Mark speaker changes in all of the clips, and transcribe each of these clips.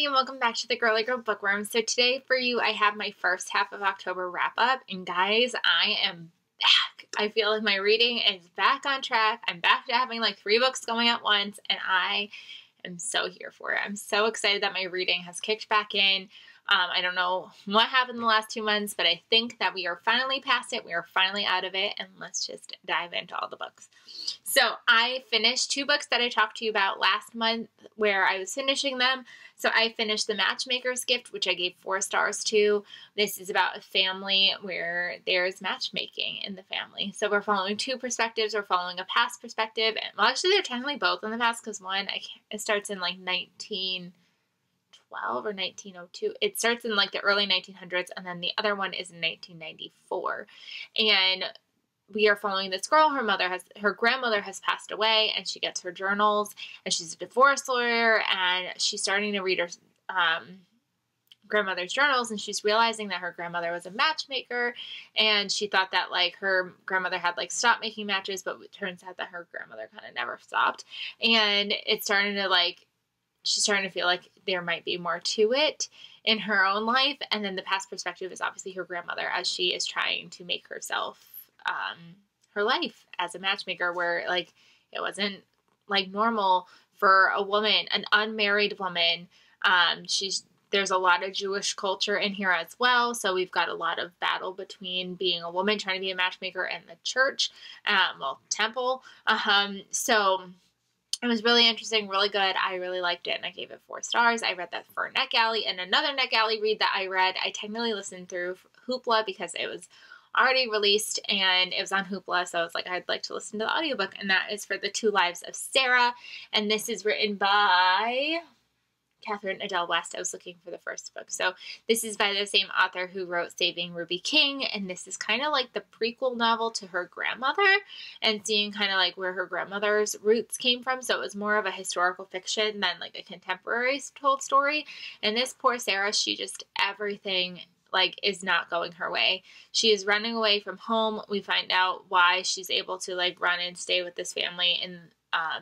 Speaker 1: everybody, and welcome back to the Girly Girl Bookworm. So today for you, I have my first half of October wrap up, and guys, I am back. I feel like my reading is back on track. I'm back to having like 3 books going at once, and I am so here for it. I'm so excited that my reading has kicked back in. I don't know what happened in the last 2 months, but I think that we are finally past it. We are finally out of it, and let's just dive into all the books. So I finished 2 books that I talked to you about last month where I was finishing them. So I finished The Matchmakers Gift, which I gave 4 stars to. This is about a family where there's matchmaking in the family. So we're following 2 perspectives. We're following a past perspective. And, well, actually, they're technically both in the past because one, it starts in like 1912 or 1902. It starts in like the early 1900s, and then the other one is in 1994. And we are following this girl. Her grandmother has passed away, and she gets her journals, and she's a divorce lawyer, and she's starting to read her grandmother's journals, and she's realizing that her grandmother was a matchmaker, and she thought that like her grandmother had like stopped making matches, but it turns out that her grandmother kind of never stopped, and it's starting to like, she's starting to feel like there might be more to it in her own life. And then the past perspective is obviously her grandmother as she is trying to make herself her life as a matchmaker, where like it wasn't like normal for a woman, an unmarried woman. There's a lot of Jewish culture in here as well, so we've got a lot of battle between being a woman trying to be a matchmaker and the church, temple. So it was really interesting, really good. I really liked it, and I gave it 4 stars. I read that for Netgalley, and another Netgalley read that I read, I technically listened through Hoopla because it was already released and it was on Hoopla, so I was like, I'd like to listen to the audiobook, and that is For the Two Lives of Sarah, and this is written by Catherine Adele West. I was looking for the first book. So this is by the same author who wrote Saving Ruby King, and this is kind of like the prequel novel to her grandmother, and seeing kind of like where her grandmother's roots came from. So it was more of a historical fiction than like a contemporary told story. And this poor Sarah, she just, everything like is not going her way. She is running away from home. We find out why she's able to like run and stay with this family in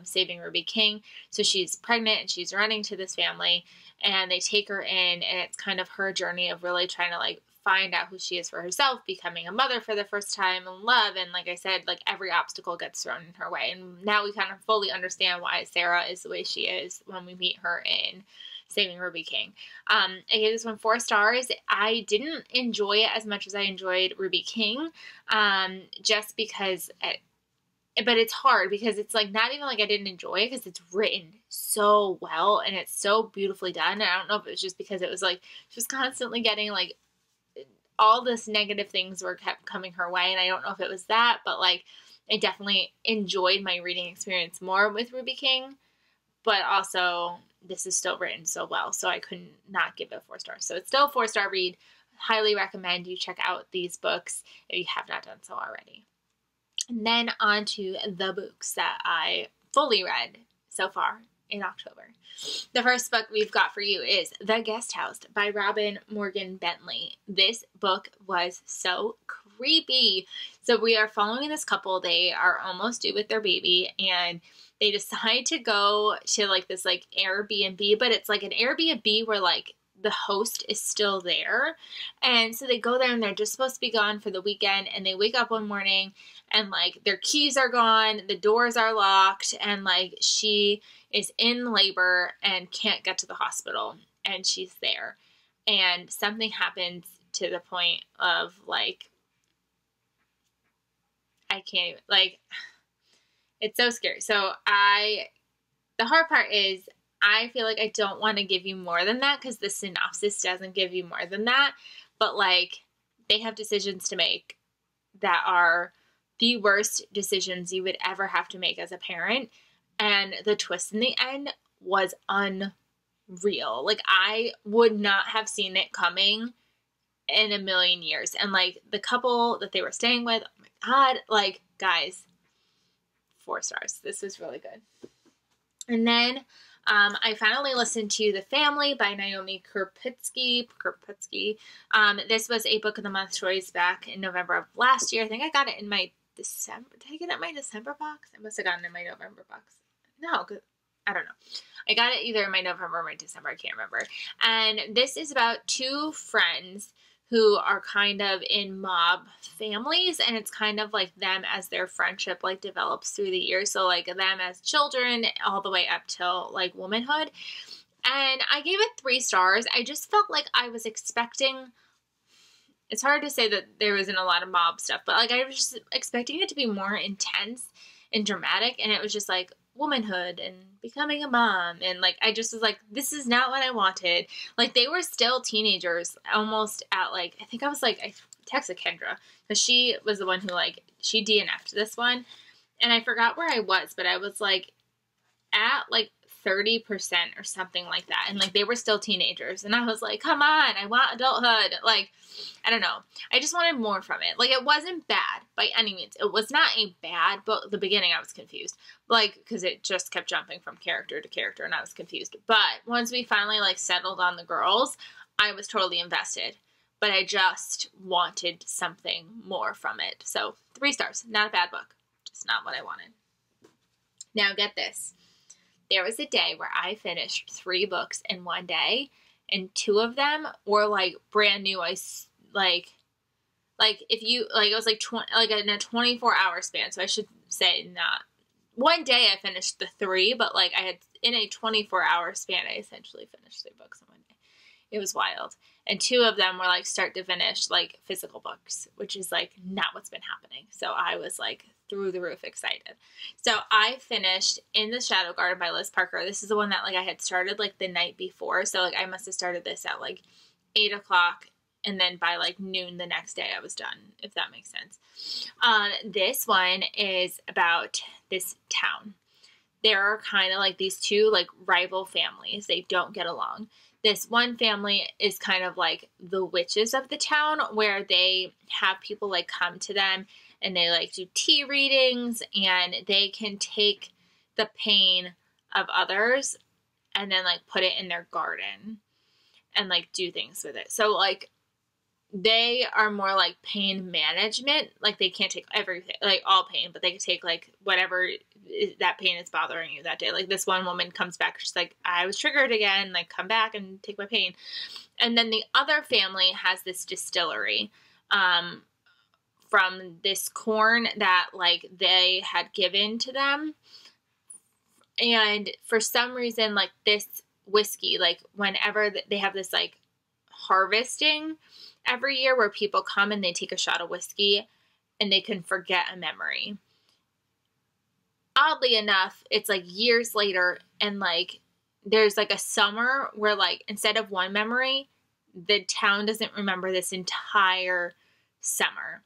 Speaker 1: Saving Ruby King. So she's pregnant and she's running to this family, and they take her in, and it's kind of her journey of really trying to like find out who she is for herself, becoming a mother for the first time, in love, and like I said, like every obstacle gets thrown in her way. And now we kind of fully understand why Sarah is the way she is when we meet her in Saving Ruby King. I gave this one 4 stars. I didn't enjoy it as much as I enjoyed Ruby King, just because but it's hard because it's like not even like I didn't enjoy it, because it's written so well and it's so beautifully done. And I don't know if it was just because it was like she was constantly getting like all this negative things were kept coming her way, and I don't know if it was that, but like I definitely enjoyed my reading experience more with Ruby King. But also, this is still written so well, so I couldn't not give it 4 stars. So it's still a 4-star read. Highly recommend you check out these books if you have not done so already. And then on to the books that I fully read so far in October. The first book we've got for you is The Guest House by Robin Morgan Bentley. This book was so creepy. So we are following this couple. They are almost due with their baby, and they decide to go to like this like Airbnb, but it's like an Airbnb where like the host is still there. And so they go there, and they're just supposed to be gone for the weekend, and they wake up one morning and like their keys are gone, the doors are locked, and like she is in labor and can't get to the hospital, and she's there. And something happens to the point of like, I can't even, like, it's so scary. So the hard part is I feel like I don't want to give you more than that, because the synopsis doesn't give you more than that. But like, they have decisions to make that are the worst decisions you would ever have to make as a parent. And the twist in the end was unreal. Like, I would not have seen it coming in a million years. And like the couple that they were staying with, oh my God, like guys, 4 stars. This was really good. And then I finally listened to The Family by Naomi Krupitsky. This was a Book of the Month choice back in November of last year. I think I got it in my December. Did I get it in my December box? I must have gotten it in my November box. No, I don't know. I got it either in my November or my December. I can't remember. And this is about two friends who are kind of in mob families, and it's kind of like them as their friendship like develops through the years. So like them as children all the way up till like womanhood. And I gave it 3 stars. I just felt like I was expecting, it's hard to say that there wasn't a lot of mob stuff, but like I was just expecting it to be more intense and dramatic, and it was just like womanhood and becoming a mom, and like I just was like, this is not what I wanted. Like they were still teenagers, almost at like, I think I was like, I texted Kendra because she was the one who like, she DNF'd this one, and I forgot where I was, but I was like at like 30% or something like that, and like they were still teenagers, and I was like, come on, I want adulthood. Like I don't know, I just wanted more from it. Like it wasn't bad by any means. It was not a bad book. The beginning I was confused, like because it just kept jumping from character to character and I was confused. But once we finally like settled on the girls, I was totally invested, but I just wanted something more from it. So 3 stars. Not a bad book, just not what I wanted. Now get this. There was a day where I finished 3 books in one day, and 2 of them were like brand new. Like if you like, it was like in a 24-hour span. So I should say not one day I finished the 3, but like I had in a 24-hour span, I essentially finished 3 books in one day. It was wild. And 2 of them were like start to finish like physical books, which is like not what's been happening. So I was like through the roof excited. So I finished In the Shadow Garden by Liz Parker. This is the one that like I had started like the night before. So like I must have started this at like 8 o'clock, and then by like noon the next day I was done, if that makes sense. This one is about this town. There are kind of like these 2 like rival families. They don't get along. This one family is kind of like the witches of the town, where they have people like come to them and they like do tea readings, and they can take the pain of others and then like put it in their garden and like do things with it. So like they are more like pain management. Like they can't take everything, like all pain, but they can take like whatever that pain is bothering you that day. Like this one woman comes back, she's like, I was triggered again, like come back and take my pain. And then the other family has this distillery from this corn that like they had given to them. And for some reason, like this whiskey, like whenever they have this like harvesting every year where people come and they take a shot of whiskey and they can forget a memory. Oddly enough, it's like years later, and like there's like a summer where like instead of one memory, the town doesn't remember this entire summer.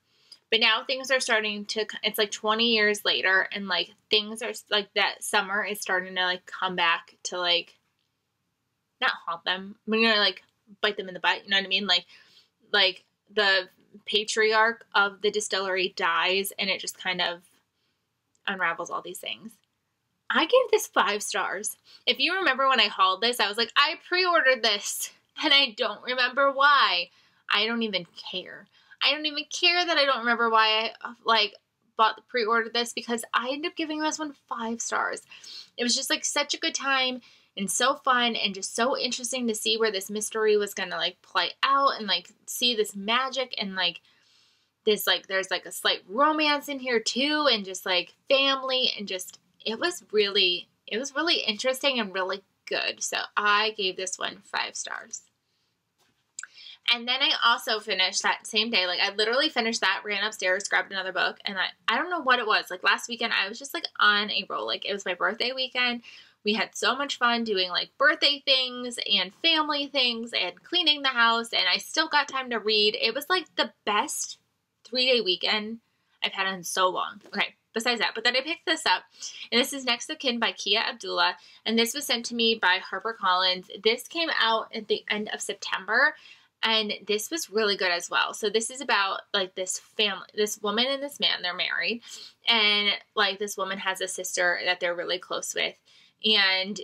Speaker 1: But now things are starting to, it's like 20 years later, and like things are like that summer is starting to like come back to like not haunt them, but you know, like bite them in the butt, you know what I mean? Like the patriarch of the distillery dies, and it just kind of unravels all these things. I gave this 5 stars. If you remember when I hauled this, I was like, I pre-ordered this and I don't remember why. I don't even care. I don't even care that I don't remember why I like pre-ordered this, because I ended up giving this one 5 stars. It was just like such a good time and so fun and just so interesting to see where this mystery was going to like play out, and like see this magic, and like this, like there's like a slight romance in here too, and just like family, and just it was really interesting and really good. So I gave this one 5 stars. And then I also finished that same day. Like I literally finished that, ran upstairs, grabbed another book, and I don't know what it was. Like last weekend I was just like on a roll. Like it was my birthday weekend. We had so much fun doing like birthday things and family things and cleaning the house, and I still got time to read. It was like the best 3-day weekend I've had in so long. Okay, besides that, but then I picked this up, and this is Next of Kin by Kia Abdullah, and this was sent to me by HarperCollins. This came out at the end of September, and this was really good as well. So this is about like this family, this woman and this man, they're married, and like this woman has a sister that they're really close with. And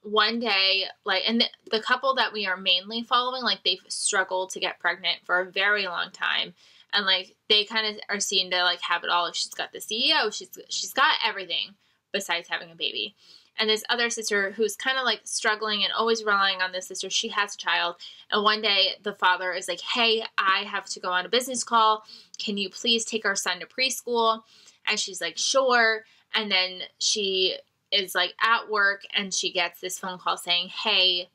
Speaker 1: one day, like, and the couple that we are mainly following, like they've struggled to get pregnant for a very long time. And like they kind of are seen to like have it all. She's got the CEO, she's got everything besides having a baby. and this other sister who's kind of like struggling and always relying on this sister. She has a child, and one day the father is like, hey, I have to go on a business call. Can you please take our son to preschool? And she's like, sure. And then she is like at work, and she gets this phone call saying, hey,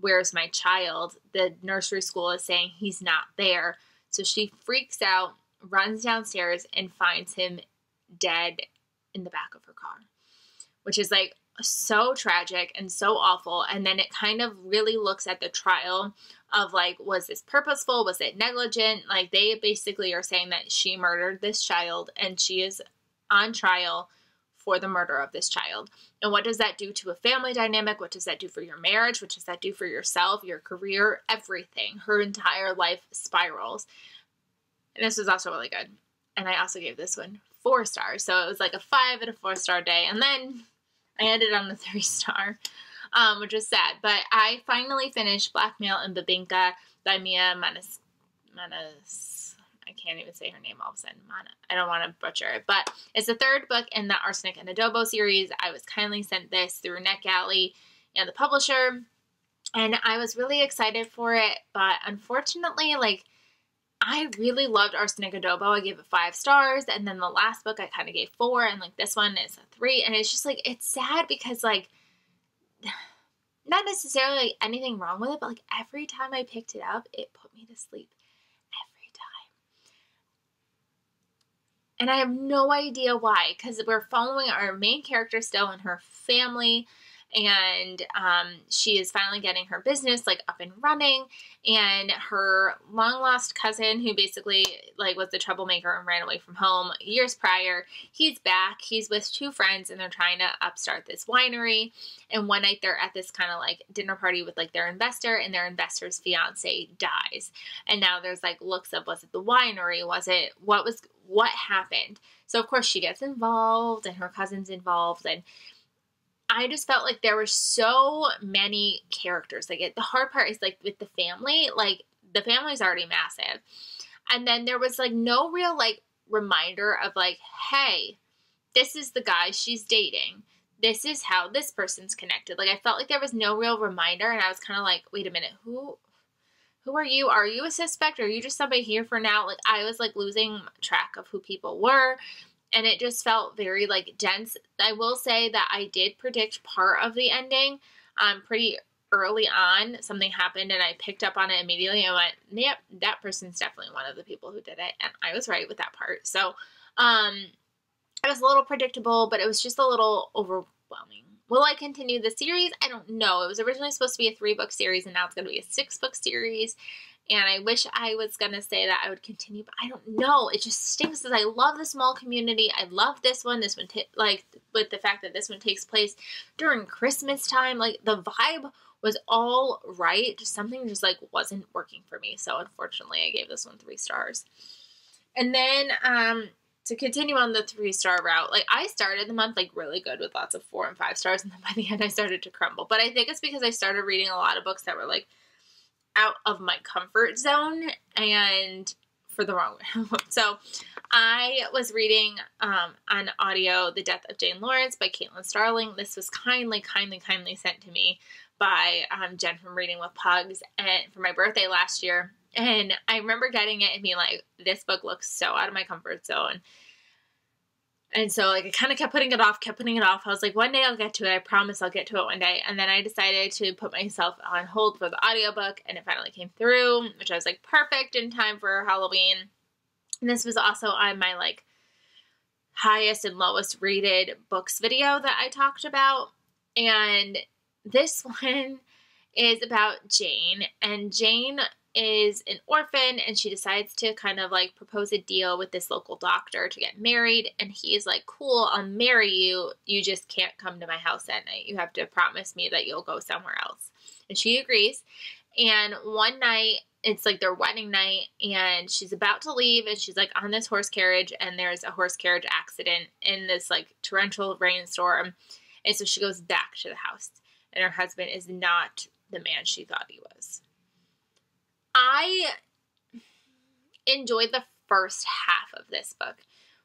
Speaker 1: where's my child? The nursery school is saying he's not there. So she freaks out, runs downstairs, and finds him dead in the back of her car, which is like so tragic and so awful. And then it kind of really looks at the trial of like, was this purposeful? Was it negligent? Like, they basically are saying that she murdered this child, and she is on trial for the murder of this child. And what does that do to a family dynamic? What does that do for your marriage? What does that do for yourself, your career, everything? Her entire life spirals. And this was also really good. And I also gave this one 4 stars. So it was like a 5 and a 4-star day. And then I ended on a 3-star, which is sad. But I finally finished Blackmail and Babinka by Mia Manis. I can't even say her name all of a sudden. I don't want to butcher it. But it's the 3rd book in the Arsenic and Adobo series. I was kindly sent this through Netgalley and the publisher. And I was really excited for it. But unfortunately, like, I really loved Arsenic Adobo. I gave it 5 stars. And then the last book I kind of gave 4. And like this one is a 3. And it's just like, it's sad because like, not necessarily like anything wrong with it, but like every time I picked it up, it put me to sleep. Every time. And I have no idea why, because we're following our main character still and her family. And she is finally getting her business like up and running, and her long lost cousin, who basically like was the troublemaker and ran away from home years prior, he's back. He's with 2 friends, and they're trying to upstart this winery. And one night they're at this kind of like dinner party with like their investor, and their investor's fiance dies. And now there's like looks of, was it the winery? Was it what happened? So of course she gets involved, and her cousin's involved, and I just felt like there were so many characters. Like, the hard part is, like, with the family, like, the family's already massive. And then there was, like, no real, like, reminder of, like, hey, this is the guy she's dating. This is how this person's connected. Like, I felt like there was no real reminder, and I was kind of like, wait a minute, who are you? Are you a suspect? Or are you just somebody here for now? Like, I was, like, losing track of who people were. And it just felt very, like, dense. I will say that I did predict part of the ending pretty early on. Something happened, and I picked up on it immediately and went, yep, that person's definitely one of the people who did it. And I was right with that part. So it was a little predictable, but it was just a little overwhelming. Will I continue the series? I don't know. It was originally supposed to be a 3-book series, and now it's going to be a 6-book series. And I wish I was going to say that I would continue, but I don't know. It just stinks because I love the small community. I love this one. This one, like, with the fact that this one takes place during Christmas time. Like, the vibe was all right. Just something just, like, wasn't working for me. So, unfortunately, I gave this one 3 stars. And then, to continue on the 3-star route, like, I started the month, like, really good with lots of 4 and 5 stars. And then by the end, I started to crumble. But I think it's because I started reading a lot of books that were, like, out of my comfort zone, and for the wrong way. So I was reading on audio The Death of Jane Lawrence by Caitlin Starling. This was kindly sent to me by Jen from Reading with Pugs, and for my birthday last year. And I remember getting it and being like, this book looks so out of my comfort zone. And so, like, I kind of kept putting it off. I was like, one day I'll get to it. I promise I'll get to it one day. And then I decided to put myself on hold for the audiobook, and it finally came through, which I was like, perfect in time for Halloween. And this was also on my, like, highest and lowest rated books video that I talked about. And this one is about Jane. And Jane is an orphan, and she decides to kind of like propose a deal with this local doctor to get married, and he's like, cool, I'll marry you, you just can't come to my house at night, you have to promise me that you'll go somewhere else. And she agrees. And one night, it's like their wedding night, and she's about to leave, and she's like on this horse carriage, and there's a horse carriage accident in this like torrential rainstorm. And so she goes back to the house, and her husband is not the man she thought he was. I enjoyed the first half of this book,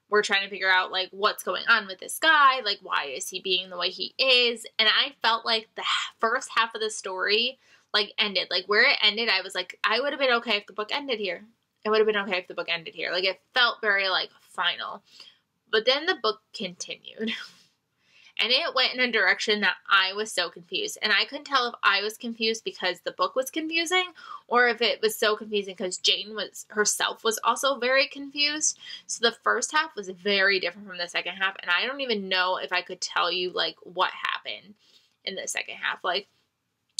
Speaker 1: we're trying to figure out, like, what's going on with this guy, like, why is he being the way he is, and I felt like the first half of the story, like, ended, like, where it ended, I was like, I would have been okay if the book ended here. It would have been okay if the book ended here. Like, it felt very, like, final. But then the book continued. And it went in a direction that I was so confused. And I couldn't tell if I was confused because the book was confusing or if it was so confusing because Jane herself was also very confused. So the first half was very different from the second half. And I don't even know if I could tell you, like, what happened in the second half. Like,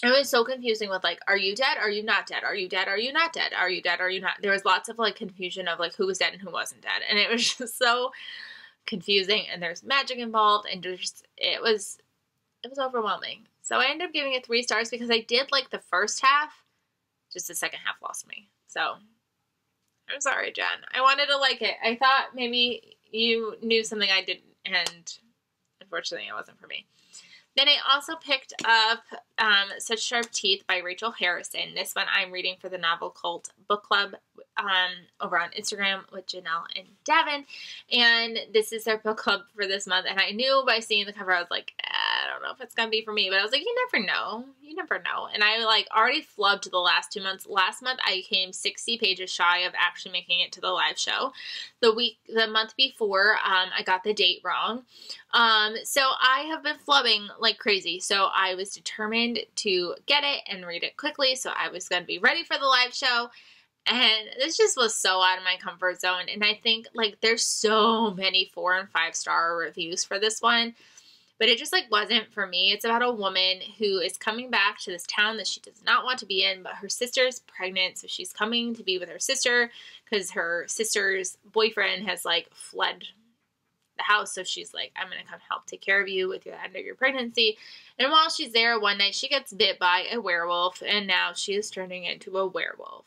Speaker 1: it was so confusing with, like, are you dead? Are you not dead? Are you dead? Are you not dead? Are you dead? Are you not? There was lots of, like, confusion of, like, who was dead and who wasn't dead. And it was just so confusing, and there's magic involved, and it was overwhelming. So I ended up giving it 3 stars because I did like the first half, just the second half lost me. So I'm sorry, Jen. I wanted to like it. I thought maybe you knew something I didn't, and unfortunately it wasn't for me. Then I also picked up Such Sharp Teeth by Rachel Harrison. This one I'm reading for the Novel Cult Book Club over on Instagram with Janelle and Devin. And this is their book club for this month. And I knew by seeing the cover, I was like, I don't know if it's going to be for me. But I was like, you never know. You never know. And I like already flubbed the last 2 months. Last month, I came 60 pages shy of actually making it to the live show. The month before, I got the date wrong. So I have been flubbing like crazy. So I was determined to get it and read it quickly. So I was going to be ready for the live show. And this just was so out of my comfort zone. And I think, like, there's so many 4- and 5-star reviews for this one. But it just, like, wasn't for me. It's about a woman who is coming back to this town that she does not want to be in. But her sister's pregnant. So she's coming to be with her sister because her sister's boyfriend has, like, fled the house. So she's like, I'm going to come help take care of you with the end of your pregnancy. And while she's there, one night she gets bit by a werewolf. And now she is turning into a werewolf.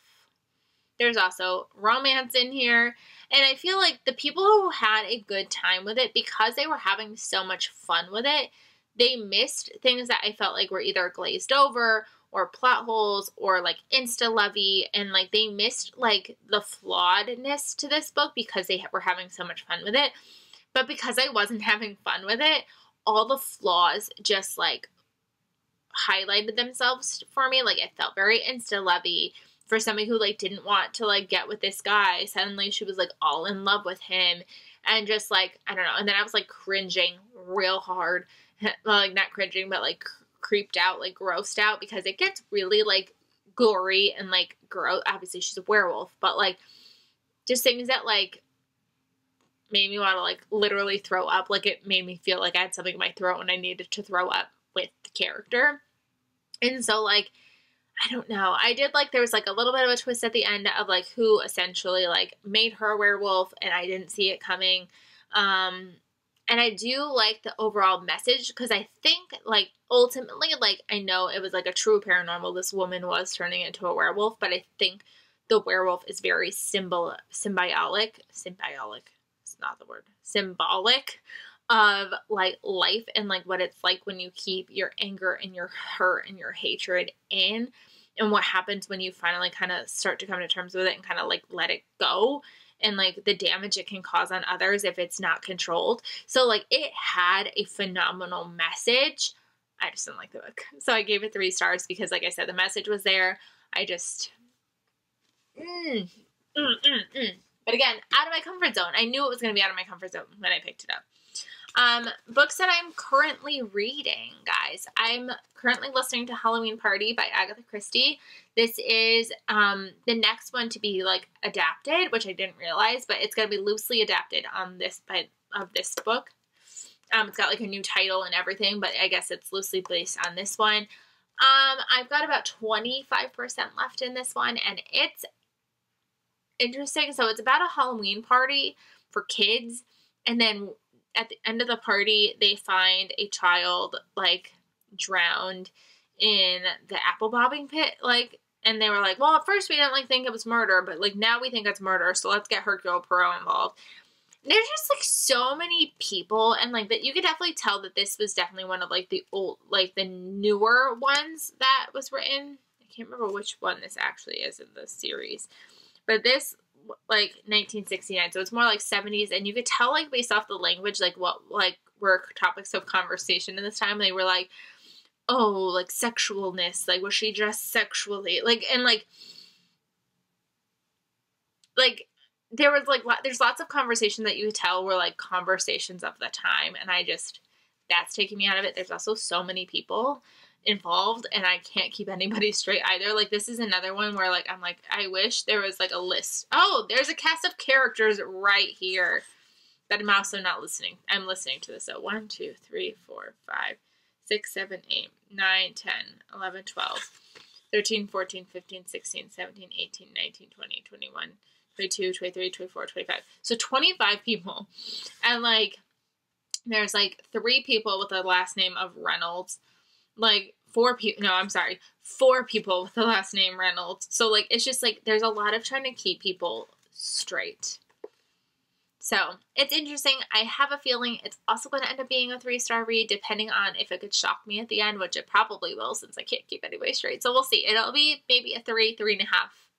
Speaker 1: There's also romance in here. And I feel like the people who had a good time with it, because they were having so much fun with it, they missed things that I felt like were either glazed over or plot holes or like insta-lovey. And like they missed like the flawedness to this book because they were having so much fun with it. But because I wasn't having fun with it, all the flaws just like highlighted themselves for me. Like it felt very insta-lovey. For somebody who, like, didn't want to, like, get with this guy, suddenly she was, like, all in love with him, and just, like, I don't know, and then I was, like, cringing real hard, well, like, not cringing, but, like, creeped out, like, grossed out, because it gets really, like, gory and, like, gross. Obviously, she's a werewolf, but, like, just things that, like, made me want to, like, literally throw up. Like, it made me feel like I had something in my throat and I needed to throw up with the character. And so, like, I don't know. I did like, there was like a little bit of a twist at the end of like who essentially like made her a werewolf, and I didn't see it coming. And I do like the overall message because I think like ultimately, like I know it was like a true paranormal. This woman was turning into a werewolf, but I think the werewolf is very symbolic. It's not the word. Symbolic of like life and like what it's like when you keep your anger and your hurt and your hatred in, and what happens when you finally kind of start to come to terms with it and kind of like let it go, and like the damage it can cause on others if it's not controlled. So like it had a phenomenal message. I just didn't like the book. So I gave it 3 stars because like I said, the message was there. I just, But again, out of my comfort zone. I knew it was going to be out of my comfort zone when I picked it up. Books that I'm currently reading, guys. I'm currently listening to Halloween Party by Agatha Christie. This is the next one to be like adapted, which I didn't realize, but it's going to be loosely adapted on this book. It's got like a new title and everything, but I guess it's loosely based on this one. I've got about 25% left in this one, and it's interesting. So it's about a Halloween party for kids, and then at the end of the party, they find a child, like, drowned in the apple bobbing pit, like, and they were like, well, at first we didn't, like, think it was murder, but, like, now we think it's murder, so let's get Hercule Poirot involved. There's just, like, so many people, and, like, that you could definitely tell that this was definitely one of, like, the old, like, the newer ones that was written. I can't remember which one this actually is in the series, but this like 1969, so it's more like 70s, and you could tell like based off the language like what like were topics of conversation in this time. They were like, oh, like sexualness, like was she dressed sexually, like, and like there was like there's lots of conversation that you could tell were like conversations of the time, and that's taking me out of it. There's also so many people involved, and I can't keep anybody straight either. Like, this is another one where like I'm like, I wish there was like a list. Oh, there's a cast of characters right here that I'm also not listening. I'm listening to this. So 1, 2, 3, 4, 5, 6, 7, 8, 9, 10, 11, 12, 13, 14, 15, 16, 17, 18, 19, 20, 21, 22, 23, 24, 25. So 25 people. And like, there's like 3 people with the last name of Reynolds. Like 4 people, no, I'm sorry, 4 people with the last name Reynolds. So like, it's just like, there's a lot of trying to keep people straight. So it's interesting. I have a feeling it's also going to end up being a 3-star read, depending on if it could shock me at the end, which it probably will, since I can't keep anybody straight. So we'll see. It'll be maybe a 3.5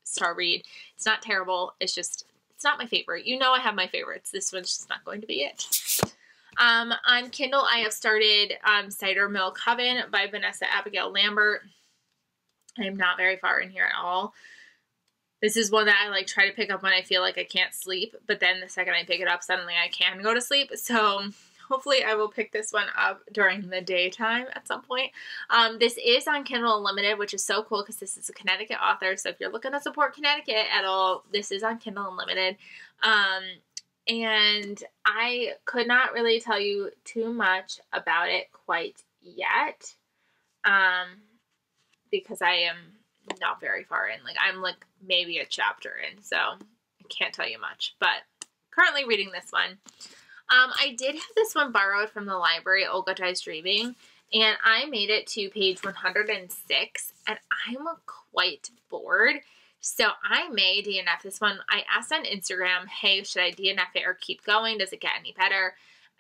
Speaker 1: star read. It's not terrible. It's just, it's not my favorite. You know, I have my favorites. This one's just not going to be it. On Kindle, I have started Cider Mill Coven by Vanessa Abigail Lambert. I am not very far in here at all. This is one that I like try to pick up when I feel like I can't sleep, but then the second I pick it up, suddenly I can go to sleep. So hopefully I will pick this one up during the daytime at some point. This is on Kindle Unlimited, which is so cool because this is a Connecticut author. So if you're looking to support Connecticut at all, this is on Kindle Unlimited. And I could not really tell you too much about it quite yet, because I am not very far in. Like, I'm like maybe a chapter in, so I can't tell you much, but currently reading this one. I did have this one borrowed from the library, Olga Tries Dreaming, and I made it to page 106, and I'm quite bored. So I may DNF this one. I asked on Instagram, hey, should I DNF it or keep going? Does it get any better?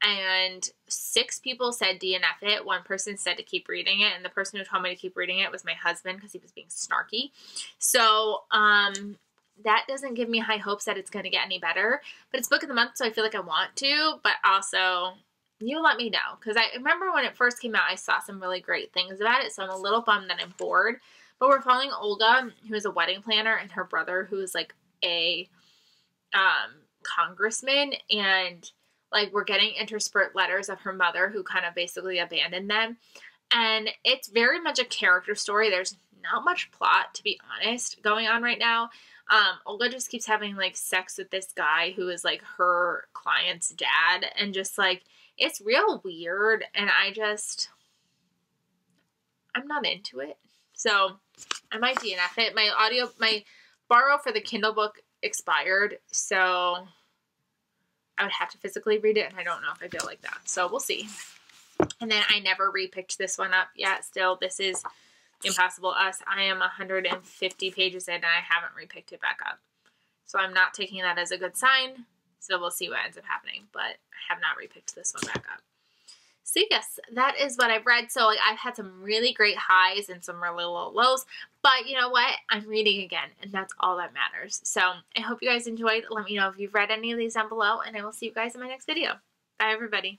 Speaker 1: And 6 people said DNF it. 1 person said to keep reading it. And the person who told me to keep reading it was my husband because he was being snarky. So that doesn't give me high hopes that it's going to get any better. But it's book of the month, so I feel like I want to. But also, you let me know. Because I remember when it first came out, I saw some really great things about it. So I'm a little bummed that I'm bored. But we're following Olga, who is a wedding planner, and her brother, who is like a congressman, and like we're getting interspersed letters of her mother, who kind of basically abandoned them. And it's very much a character story. There's not much plot, to be honest, going on right now. Olga just keeps having like sex with this guy who is like her client's dad, and just like it's real weird, and I'm not into it. So I might DNF it. My borrow for the Kindle book expired, so I would have to physically read it, and I don't know if I feel like that. So we'll see. And then I never repicked this one up yet. Still, this is Impossible Us. I am 150 pages in, and I haven't repicked it back up. So I'm not taking that as a good sign. So we'll see what ends up happening. But I have not repicked this one back up. So yes, that is what I've read. So like I've had some really great highs and some really low lows, but you know what? I'm reading again, and that's all that matters. So I hope you guys enjoyed. Let me know if you've read any of these down below, and I will see you guys in my next video. Bye, everybody.